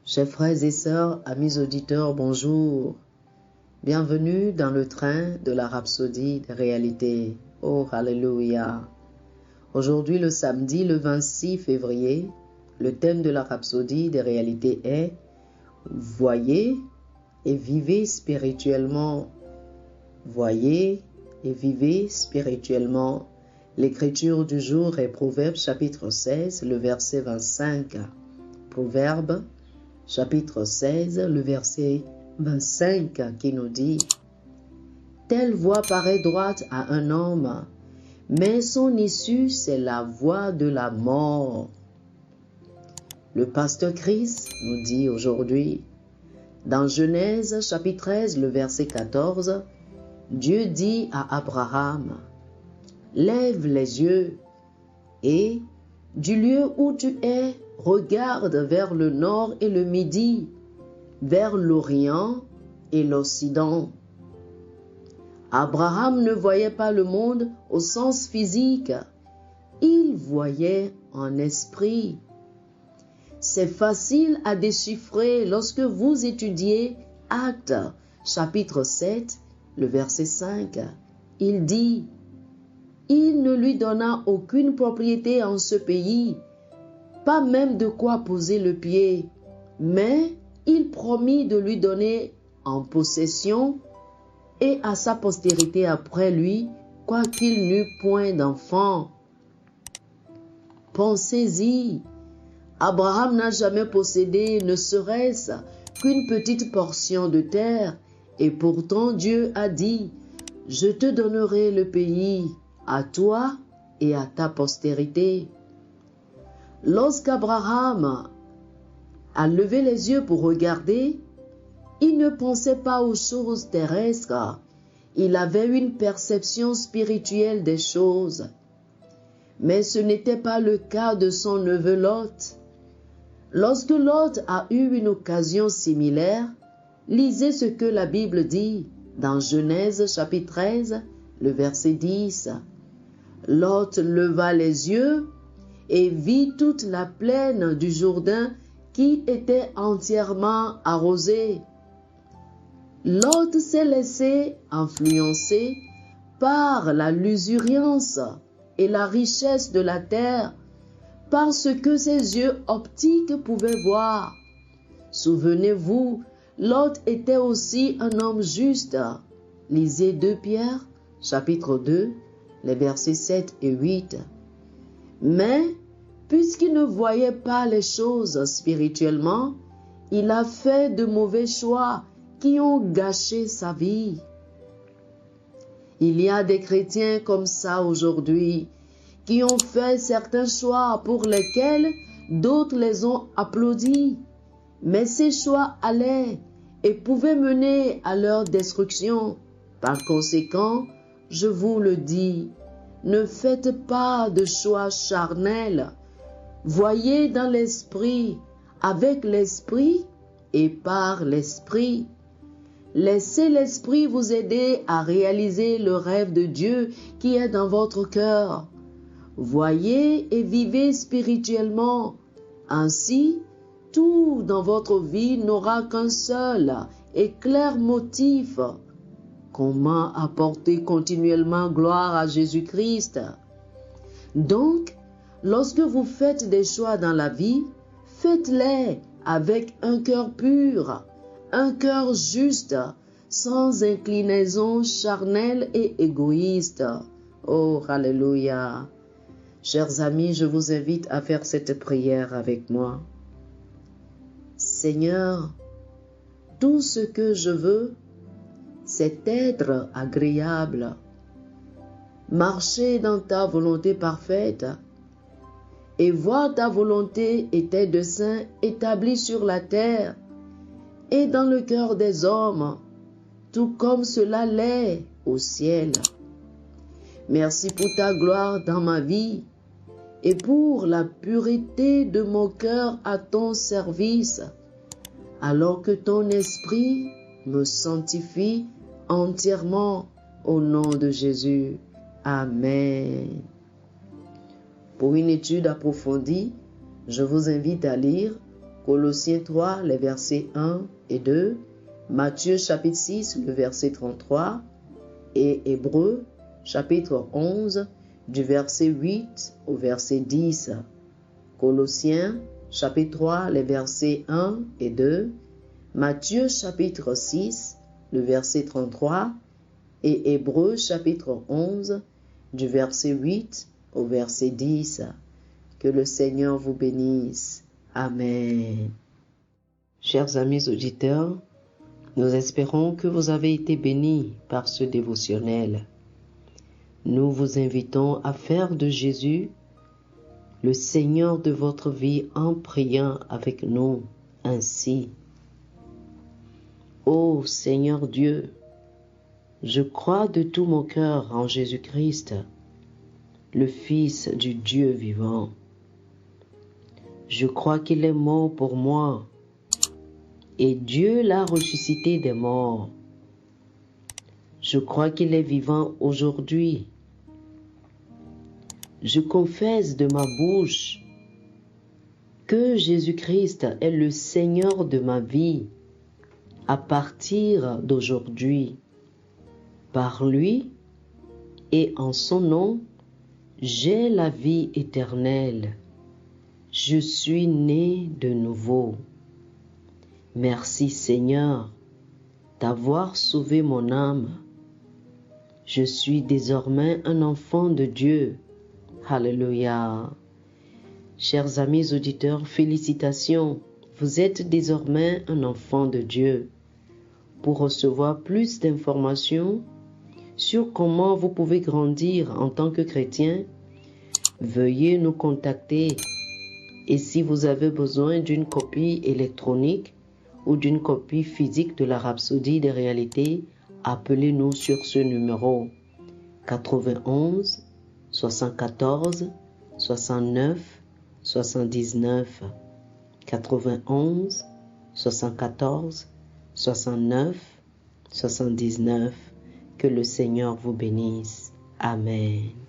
Chers frères et sœurs, amis auditeurs, bonjour. Bienvenue dans le train de la rhapsodie des réalités. Oh, Alléluia. Aujourd'hui, le samedi, le 26 février, le thème de la rhapsodie des réalités est « Voyez et vivez spirituellement ». Voyez et vivez spirituellement. L'écriture du jour est Proverbes chapitre 16, le verset 25. Proverbes chapitre 16, le verset 25 qui nous dit « Telle voie paraît droite à un homme, mais son issue c'est la voie de la mort. » Le pasteur Christ nous dit aujourd'hui, dans Genèse chapitre 13, le verset 14, Dieu dit à Abraham, « Lève les yeux et, du lieu où tu es, regarde vers le nord et le midi, vers l'Orient et l'Occident. » Abraham ne voyait pas le monde au sens physique, il voyait en esprit. C'est facile à déchiffrer lorsque vous étudiez Actes chapitre 7, le verset 5. Il dit, « Il ne lui donna aucune propriété en ce pays, pas même de quoi poser le pied, mais il promit de lui donner en possession et à sa postérité après lui, quoiqu'il n'eût point d'enfant. » Pensez-y, Abraham n'a jamais possédé ne serait-ce qu'une petite portion de terre, et pourtant Dieu a dit, « Je te donnerai le pays, à toi et à ta postérité. » Lorsqu'Abraham a levé les yeux pour regarder, il ne pensait pas aux choses terrestres. Il avait une perception spirituelle des choses. Mais ce n'était pas le cas de son neveu Lot. Lorsque Lot a eu une occasion similaire, lisez ce que la Bible dit dans Genèse chapitre 13, le verset 10. Lot leva les yeux et vit toute la plaine du Jourdain qui était entièrement arrosée. Lot s'est laissé influencer par la luxuriance et la richesse de la terre, par ce que ses yeux optiques pouvaient voir. Souvenez-vous, Lot était aussi un homme juste. Lisez 2 Pierre, chapitre 2, les versets 7 et 8. Mais, puisqu'il ne voyait pas les choses spirituellement, il a fait de mauvais choix qui ont gâché sa vie. Il y a des chrétiens comme ça aujourd'hui, qui ont fait certains choix pour lesquels d'autres les ont applaudis. Mais ces choix allaient et pouvaient mener à leur destruction. Par conséquent, je vous le dis, ne faites pas de choix charnels. Voyez dans l'esprit, avec l'esprit et par l'esprit. Laissez l'esprit vous aider à réaliser le rêve de Dieu qui est dans votre cœur. Voyez et vivez spirituellement. Ainsi, tout dans votre vie n'aura qu'un seul et clair motif. Comment apporter continuellement gloire à Jésus-Christ? Donc, lorsque vous faites des choix dans la vie, faites-les avec un cœur pur, un cœur juste, sans inclinaison charnelle et égoïste. Oh, Alléluia! Chers amis, je vous invite à faire cette prière avec moi. Seigneur, tout ce que je veux, c'est être agréable, marcher dans ta volonté parfaite et voir ta volonté et tes desseins établis sur la terre et dans le cœur des hommes, tout comme cela l'est au ciel. Merci pour ta gloire dans ma vie et pour la pureté de mon cœur à ton service, alors que ton esprit me sanctifie entièrement au nom de Jésus. Amen. Pour une étude approfondie, je vous invite à lire Colossiens 3, les versets 1 et 2, Matthieu chapitre 6, le verset 33, et Hébreux chapitre 11, du verset 8 au verset 10. Colossiens chapitre 3, les versets 1 et 2, Matthieu chapitre 6, le verset 33, et Hébreux chapitre 11, du verset 8 au verset 10. Que le Seigneur vous bénisse. Amen. Chers amis auditeurs, nous espérons que vous avez été bénis par ce dévotionnel. Nous vous invitons à faire de Jésus le Seigneur de votre vie en priant avec nous ainsi. Ô Seigneur Dieu, je crois de tout mon cœur en Jésus-Christ, le Fils du Dieu vivant. Je crois qu'il est mort pour moi et Dieu l'a ressuscité des morts. Je crois qu'il est vivant aujourd'hui. Je confesse de ma bouche que Jésus-Christ est le Seigneur de ma vie à partir d'aujourd'hui. Par lui et en son nom, j'ai la vie éternelle. Je suis né de nouveau. Merci Seigneur d'avoir sauvé mon âme. Je suis désormais un enfant de Dieu. Alléluia. Chers amis auditeurs, félicitations. Vous êtes désormais un enfant de Dieu. Pour recevoir plus d'informations sur comment vous pouvez grandir en tant que chrétien, veuillez nous contacter. Et si vous avez besoin d'une copie électronique ou d'une copie physique de la Rhapsodie des réalités, appelez-nous sur ce numéro 91 74 69 79 91 74 69 79. Que le Seigneur vous bénisse. Amen.